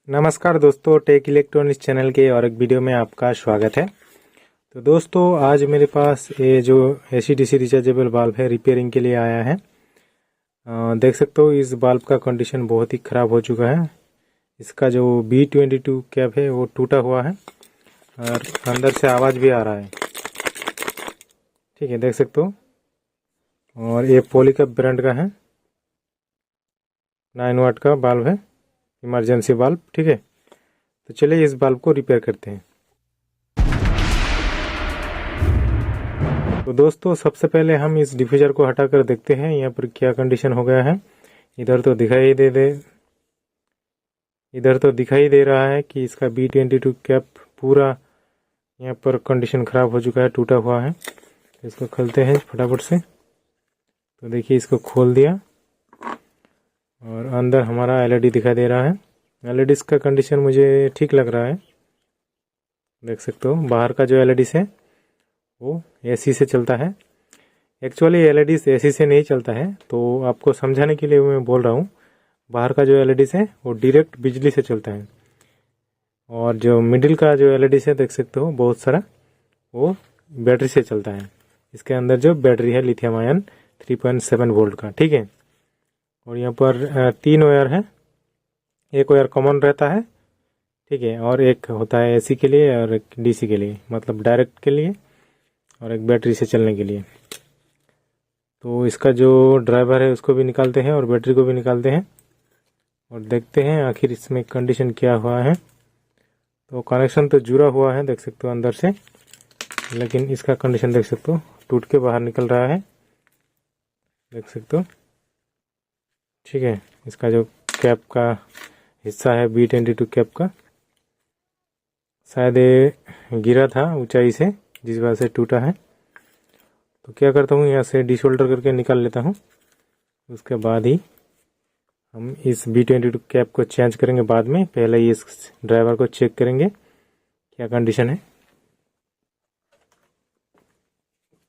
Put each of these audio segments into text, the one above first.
नमस्कार दोस्तों, take electronics channel के और एक वीडियो में आपका स्वागत है। तो दोस्तों, आज मेरे पास ये जो AC/DC रिचार्जेबल बल्ब है रिपेयरिंग के लिए आया है। देख सकते हो इस बल्ब का कंडीशन बहुत ही ख़राब हो चुका है। इसका जो B22 कैप है वो टूटा हुआ है और अंदर से आवाज़ भी आ रहा है। ठीक है, देख सकते हो। और ये पॉलीकैप ब्रांड का है, 9 वाट का बल्ब है, इमरजेंसी बल्ब। ठीक है, तो चलिए इस बल्ब को रिपेयर करते हैं। तो दोस्तों, सबसे पहले हम इस डिफ्यूजर को हटाकर देखते हैं यहाँ पर क्या कंडीशन हो गया है। इधर तो दिखाई दे रहा है कि इसका B22 कैप पूरा यहाँ पर कंडीशन ख़राब हो चुका है, टूटा हुआ है। तो इसको खोलते हैं फटाफट से। तो देखिए, इसको खोल दिया और अंदर हमारा LED दिखाई दे रहा है। LEDs का कंडीशन मुझे ठीक लग रहा है। देख सकते हो बाहर का जो LEDs है वो AC से चलता है। एक्चुअली LEDs AC से नहीं चलता है, तो आपको समझाने के लिए मैं बोल रहा हूँ। बाहर का जो LEDs है वो डायरेक्ट बिजली से चलता है, और जो मिडिल का जो LEDs है देख सकते हो बहुत सारा, वो बैटरी से चलता है। इसके अंदर जो बैटरी है लिथियम आयन 3.7 वोल्ट का। ठीक है, और यहाँ पर 3 वायर है। एक वायर कॉमन रहता है, ठीक है, और एक होता है AC के लिए और एक DC के लिए, मतलब डायरेक्ट के लिए, और एक बैटरी से चलने के लिए। तो इसका जो ड्राइवर है उसको भी निकालते हैं और बैटरी को भी निकालते हैं और देखते हैं आखिर इसमें कंडीशन क्या हुआ है। तो कनेक्शन तो जुड़ा हुआ है, देख सकते हो अंदर से, लेकिन इसका कंडीशन देख सकते हो टूट के बाहर निकल रहा है, देख सकते हो। ठीक है, इसका जो कैप का हिस्सा है B22 कैप का, शायद ये गिरा था ऊंचाई से, जिस वजह से टूटा है। तो क्या करता हूँ, यहाँ से डिसोल्डर करके निकाल लेता हूँ। उसके बाद ही हम इस B22 कैप को चेंज करेंगे बाद में। पहले ही इस ड्राइवर को चेक करेंगे क्या कंडीशन है।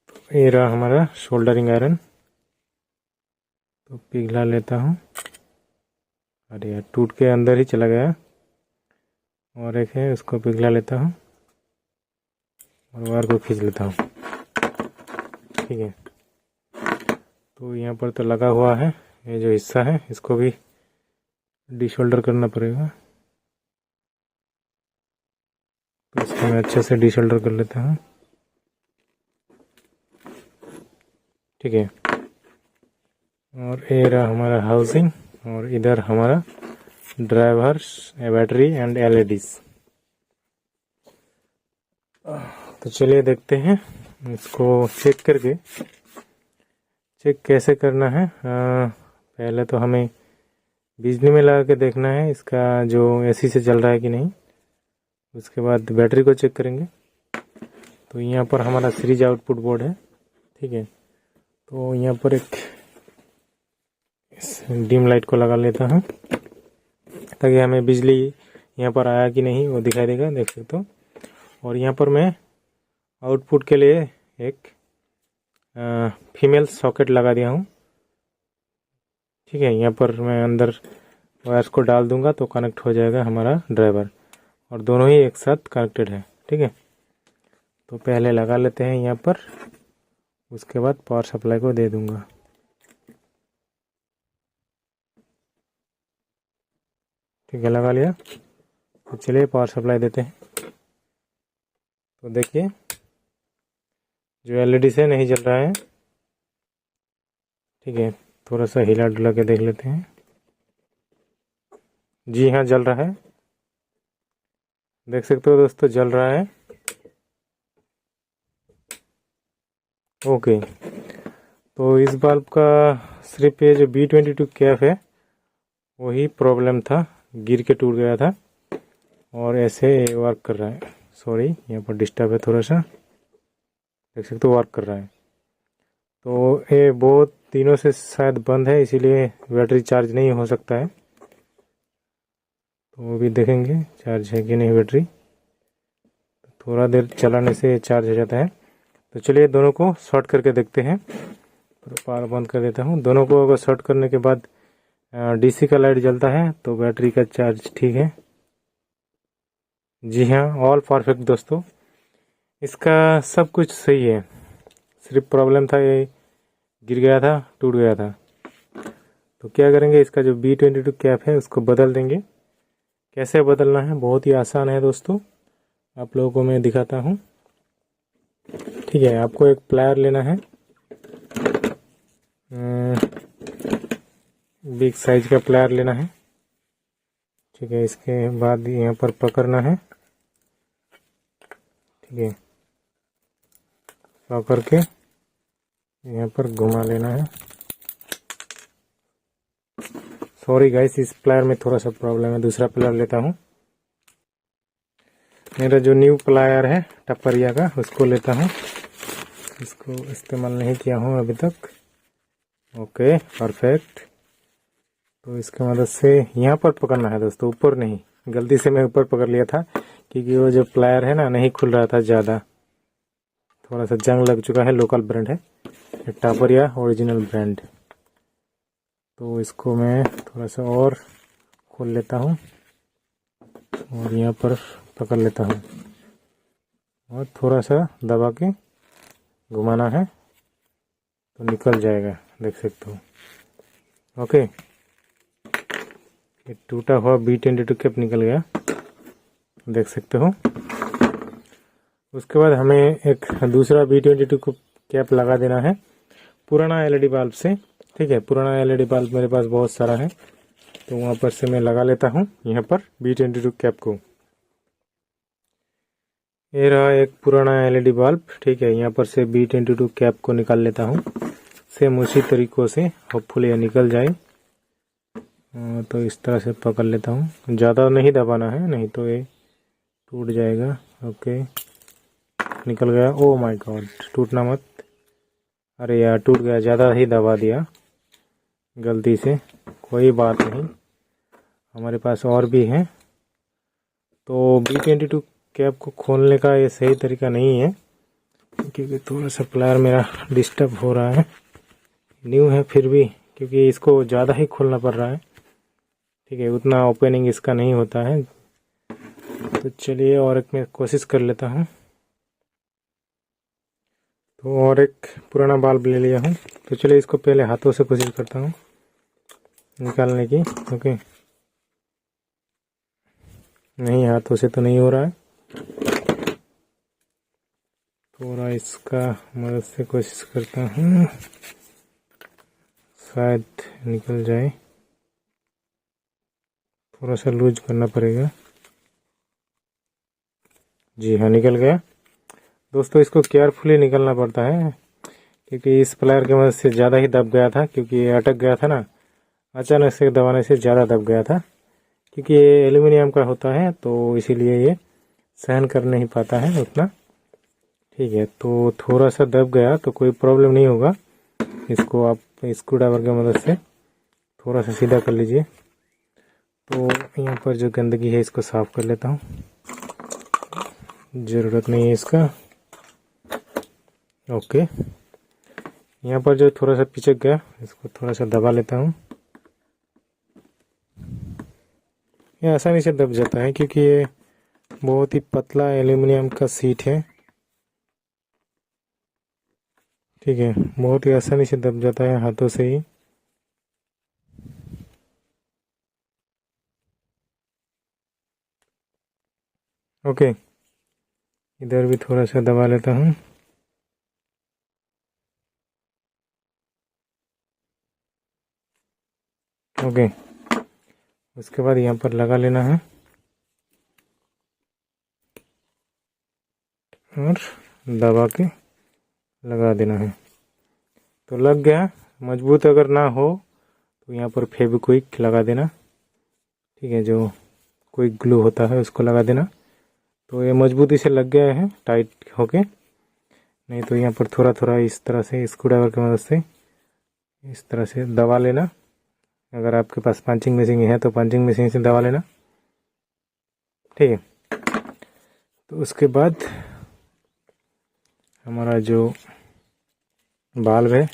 तो ये रहा हमारा सोल्डरिंग आयरन, तो पिघला लेता हूँ। अरे यार, टूट के अंदर ही चला गया। और एक है, उसको पिघला लेता हूँ और वायर को खींच लेता हूँ। ठीक है, तो यहाँ पर तो लगा हुआ है, ये जो हिस्सा है इसको भी डिशोल्डर करना पड़ेगा। तो इसको मैं अच्छे से डिशोल्डर कर लेता हूँ। ठीक है, और ये रहा हमारा हाउसिंग, और इधर हमारा ड्राइवर्स, बैटरी एंड LEDs। तो चलिए देखते हैं इसको चेक करके। चेक कैसे करना है, पहले तो हमें बिजली में लगा के देखना है इसका जो AC से चल रहा है कि नहीं। उसके बाद बैटरी को चेक करेंगे। तो यहाँ पर हमारा सीरीज आउटपुट बोर्ड है। ठीक है, तो यहाँ पर एक डिम लाइट को लगा लेता हूँ ताकि हमें बिजली यहाँ पर आया कि नहीं वो दिखाई देगा, देख सकते हो। और यहाँ पर मैं आउटपुट के लिए एक फीमेल सॉकेट लगा दिया हूँ। ठीक है, यहाँ पर मैं अंदर वायर्स को डाल दूंगा तो कनेक्ट हो जाएगा हमारा ड्राइवर, और दोनों ही एक साथ कनेक्टेड है। ठीक है, तो पहले लगा लेते हैं यहाँ पर, उसके बाद पावर सप्लाई को दे दूंगा। ठीक है, लगा लिया। तो चलिए पावर सप्लाई देते हैं। तो देखिए जो LED से नहीं जल रहा है। ठीक है, थोड़ा सा हिला डुला के देख लेते हैं। जी हाँ, जल रहा है, देख सकते हो दोस्तों, जल रहा है। ओके, तो इस बल्ब का सिर्फ ये जो B22 कैप है वही प्रॉब्लम था, गिर के टूट गया था और ऐसे वर्क कर रहा है। सॉरी, यहाँ पर डिस्टर्ब है थोड़ा सा, देख सकते हो वर्क कर रहा है। तो ये बहुत दिनों से शायद बंद है, इसीलिए बैटरी चार्ज नहीं हो सकता है। तो वो भी देखेंगे चार्ज है कि नहीं बैटरी। थोड़ा देर चलाने से चार्ज हो जाता है। तो चलिए दोनों को शॉर्ट करके देखते हैं। तो पावर बंद कर देता हूँ। दोनों को अगर शॉर्ट करने के बाद DC का लाइट जलता है तो बैटरी का चार्ज ठीक है, जी हाँ, ऑल परफेक्ट दोस्तों। इसका सब कुछ सही है, सिर्फ प्रॉब्लम था ये गिर गया था, टूट गया था। तो क्या करेंगे, इसका जो B22 कैप है उसको बदल देंगे। कैसे बदलना है, बहुत ही आसान है दोस्तों, आप लोगों को मैं दिखाता हूँ। ठीक है, आपको एक प्लायर लेना है, बिग साइज का प्लायर लेना है। ठीक है, इसके बाद यहाँ पर पकड़ना है। ठीक है, पकड़ के यहाँ पर घुमा लेना है। सॉरी गाइस, इस प्लायर में थोड़ा सा प्रॉब्लम है, दूसरा प्लायर लेता हूँ। मेरा जो न्यू प्लायर है टपरिया का, उसको लेता हूँ। इसको इस्तेमाल नहीं किया हूँ अभी तक। Okay perfect. तो इसकी मदद से यहाँ पर पकड़ना है दोस्तों, ऊपर नहीं। गलती से मैं ऊपर पकड़ लिया था, क्योंकि वो जो प्लायर है ना नहीं खुल रहा था ज़्यादा, थोड़ा सा जंग लग चुका है। लोकल ब्रांड है, टपरिया ओरिजिनल ब्रांड। तो इसको मैं थोड़ा सा और खोल लेता हूँ और यहाँ पर पकड़ लेता हूँ और थोड़ा सा दबा के घुमाना है तो निकल जाएगा, देख सकते हो। ओके, ये टूटा हुआ B22 कैप निकल गया, देख सकते हो। उसके बाद हमें एक दूसरा B22 को कैप लगा देना है पुराना LED बल्ब से। ठीक है, पुराना LED बल्ब मेरे पास बहुत सारा है, तो वहाँ पर से मैं लगा लेता हूँ यहाँ पर B22 कैप को। ये रहा एक पुराना LED बल्ब। ठीक है, यहाँ पर से B22 कैप को निकाल लेता हूँ। सेम उसी तरीक़ों से होपफुली ये निकल जाए। तो इस तरह से पकड़ लेता हूँ, ज़्यादा नहीं दबाना है, नहीं तो ये टूट जाएगा। ओके, निकल गया। ओ माय गॉड, टूटना मत। अरे यार टूट गया, ज़्यादा ही दबा दिया गलती से। कोई बात नहीं, हमारे पास और भी है। तो B22 कैप को खोलने का ये सही तरीका नहीं है, क्योंकि थोड़ा सा प्लायर मेरा डिस्टर्ब हो रहा है। न्यू है फिर भी, क्योंकि इसको ज़्यादा ही खोलना पड़ रहा है। ठीक है, उतना ओपनिंग इसका नहीं होता है। तो चलिए और एक मैं कोशिश कर लेता हूँ। तो और एक पुराना बल्ब ले लिया हूँ, तो चलिए इसको पहले हाथों से कोशिश करता हूँ निकालने की। ओके, नहीं, हाथों से तो नहीं हो रहा है, थोड़ा इसका मदद से कोशिश करता हूँ, शायद निकल जाए। थोड़ा सा लूज करना पड़ेगा। जी हाँ, निकल गया दोस्तों। इसको केयरफुली निकलना पड़ता है, क्योंकि इस प्लायर की मदद से ज़्यादा ही दब गया था, क्योंकि ये अटक गया था ना, अचानक से दबाने से ज़्यादा दब गया था। क्योंकि ये एल्यूमिनियम का होता है, तो इसीलिए ये सहन कर नहीं पाता है उतना। ठीक है, तो थोड़ा सा दब गया तो कोई प्रॉब्लम नहीं होगा। इसको आप स्क्रू ड्राइवर की मदद से थोड़ा सा सीधा कर लीजिए। तो यहाँ पर जो गंदगी है इसको साफ़ कर लेता हूँ, ज़रूरत नहीं है इसका। ओके, यहाँ पर जो थोड़ा सा पिचक गया, इसको थोड़ा सा दबा लेता हूँ। ये आसानी से दब जाता है, क्योंकि ये बहुत ही पतला एल्यूमिनियम का सीट है। ठीक है, बहुत ही आसानी से दब जाता है हाथों से ही। ओके, इधर भी थोड़ा सा दबा लेता हूँ। ओके, उसके बाद यहाँ पर लगा लेना है और दबा के लगा देना है। तो लग गया। मजबूत अगर ना हो तो यहाँ पर फेविक्विक लगा देना। ठीक है, जो क्विक ग्लू होता है उसको लगा देना। तो ये मजबूती से लग गया है टाइट होके। नहीं तो यहाँ पर थोड़ा थोड़ा इस तरह से स्क्रू ड्राइवर की मदद से इस तरह से दबा लेना। अगर आपके पास पंचिंग मशीन है तो पंचिंग मशीन से दबा लेना। ठीक है, तो उसके बाद हमारा जो बाल्ब है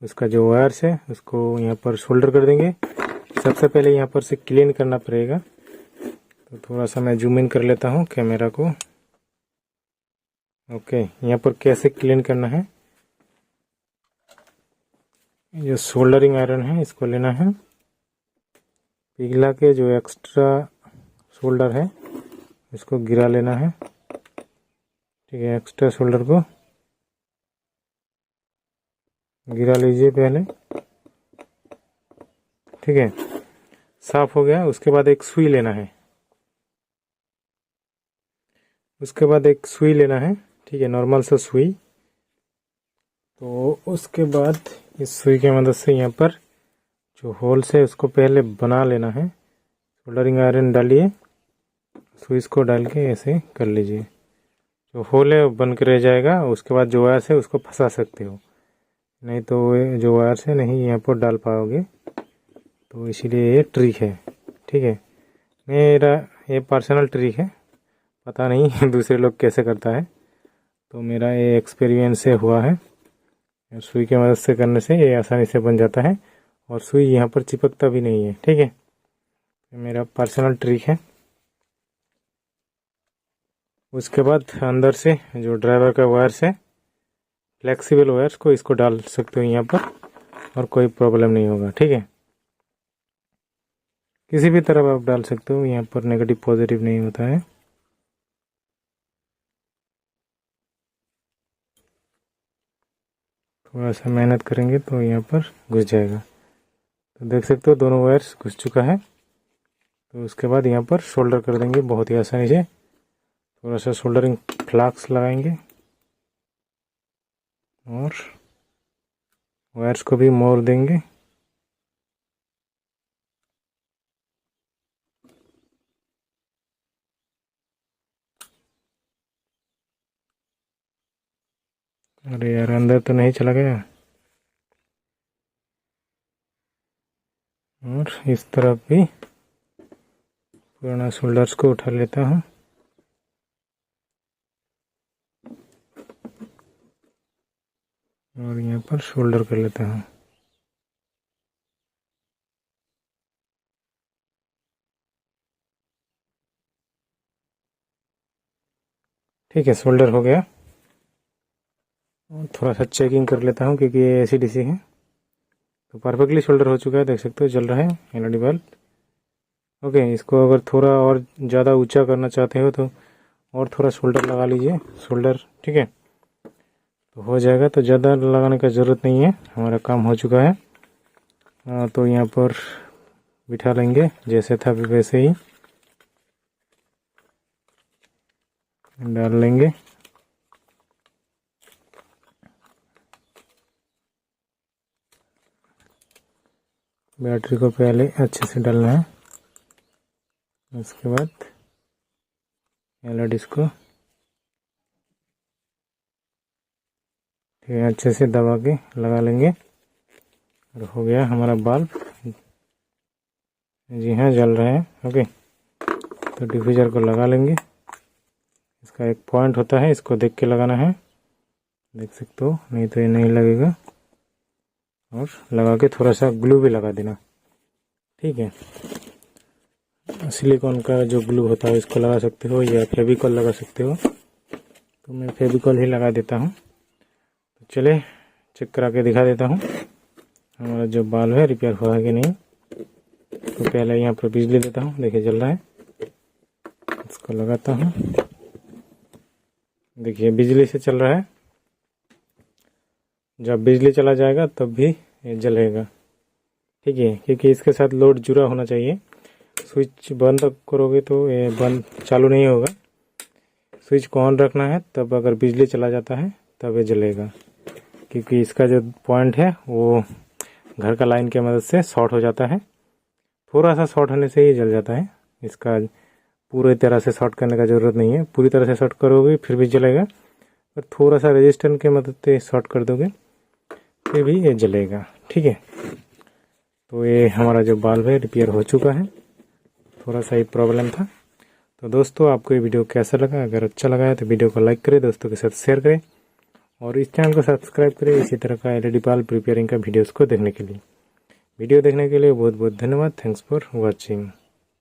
उसका जो वायर्स है उसको यहाँ पर सोल्डर कर देंगे। सबसे पहले यहाँ पर से क्लीन करना पड़ेगा। तो थोड़ा सा मैं जूम इन कर लेता हूँ कैमरा को। ओके, यहाँ पर कैसे क्लीन करना है, जो सोल्डरिंग आयरन है इसको लेना है, पिघला के जो एक्स्ट्रा सोल्डर है इसको गिरा लेना है। ठीक है, एक्स्ट्रा सोल्डर को गिरा लीजिए पहले। ठीक है, साफ हो गया। उसके बाद एक सुई लेना है, ठीक है, नॉर्मल सा सुई। तो उसके बाद इस सुई की मदद से यहाँ पर जो होल्स है उसको पहले बना लेना है। सोल्डरिंग आयरन डालिए, सुई को डाल के ऐसे कर लीजिए, जो होल है वो बन के रह जाएगा। उसके बाद जो वायर है उसको फंसा सकते हो, नहीं तो जो वायर है नहीं यहाँ पर डाल पाओगे। तो इसीलिए ये ट्रिक है। ठीक है, मेरा ये पर्सनल ट्रिक है, पता नहीं दूसरे लोग कैसे करता है। तो मेरा ये एक्सपीरियंस से हुआ है, सुई की मदद से करने से ये आसानी से बन जाता है और सुई यहाँ पर चिपकता भी नहीं है। ठीक है, मेरा पर्सनल ट्रिक है। उसके बाद अंदर से जो ड्राइवर का वायर्स है, फ्लेक्सिबल वायर्स को इसको डाल सकते हो यहाँ पर और कोई प्रॉब्लम नहीं होगा। ठीक है, किसी भी तरफ आप डाल सकते हो, यहाँ पर नेगेटिव पॉजिटिव नहीं होता है। थोड़ा सा मेहनत करेंगे तो यहाँ पर घुस जाएगा। तो देख सकते हो दोनों वायर्स घुस चुका है। तो उसके बाद यहाँ पर शोल्डर कर देंगे बहुत ही आसानी से। थोड़ा सा शोल्डरिंग फ्लाक्स लगाएंगे और वायर्स को भी मोड़ देंगे। अरे यार, अंदर तो नहीं चला गया। और इस तरफ भी पुराना शोल्डर्स को उठा लेता हूँ और यहाँ पर शोल्डर कर लेता हूँ। ठीक है, शोल्डर हो गया। और थोड़ा सा चेकिंग कर लेता हूँ क्योंकि ये AC/DC है। तो परफेक्टली शोल्डर हो चुका है, देख सकते हो जल रहा है LED बल्ब। ओके, इसको अगर थोड़ा और ज़्यादा ऊंचा करना चाहते हो तो और थोड़ा शोल्डर लगा लीजिए, शोल्डर। ठीक है, तो हो जाएगा। तो ज़्यादा लगाने का ज़रूरत नहीं है, हमारा काम हो चुका है। तो यहाँ पर बिठा लेंगे जैसे था वैसे ही डाल लेंगे। बैटरी को पहले अच्छे से डालना है, उसके बाद LEDs को ठीक है अच्छे से दबा के लगा लेंगे और हो गया हमारा बल्ब। जी हाँ, जल रहा है। ओके, तो डिफ्यूज़र को लगा लेंगे। इसका एक पॉइंट होता है, इसको देख के लगाना है, देख सकते हो, नहीं तो ये नहीं लगेगा। और लगा के थोड़ा सा ग्लू भी लगा देना। ठीक है, सिलिकॉन का जो ग्लू होता है इसको लगा सकते हो या फेविकॉल लगा सकते हो। तो मैं फेविकॉल ही लगा देता हूँ। तो चले चेक करा के दिखा देता हूँ हमारा जो बल्ब है रिपेयर हुआ है कि नहीं। तो पहले यहाँ पर बिजली देता हूँ, देखिए जल रहा है। इसको लगाता हूँ, देखिए बिजली से चल रहा है। जब बिजली चला जाएगा तब भी ये जलेगा। ठीक है, क्योंकि इसके साथ लोड जुड़ा होना चाहिए। स्विच बंद करोगे तो ये बंद चालू नहीं होगा। स्विच को ऑन रखना है, तब अगर बिजली चला जाता है तब ये जलेगा। क्योंकि इसका जो पॉइंट है वो घर का लाइन की मदद से शॉर्ट हो जाता है। थोड़ा सा शॉर्ट होने से ही जल जाता है। इसका पूरी तरह से शॉर्ट करने का ज़रूरत नहीं है। पूरी तरह से शॉर्ट करोगे फिर भी जलेगा, और थोड़ा सा रेजिस्टेंस की मदद से शॉर्ट कर दोगे फिर भी ये जलेगा। ठीक है, तो ये हमारा जो बल्ब है रिपेयर हो चुका है। थोड़ा सा ही प्रॉब्लम था। तो दोस्तों, आपको ये वीडियो कैसा लगा? अगर अच्छा लगा है तो वीडियो को लाइक करें, दोस्तों के साथ शेयर करें और इस चैनल को सब्सक्राइब करें इसी तरह का LED बल्ब रिपेयरिंग का वीडियोस को देखने के लिए। वीडियो देखने के लिए बहुत बहुत धन्यवाद। Thanks for watching.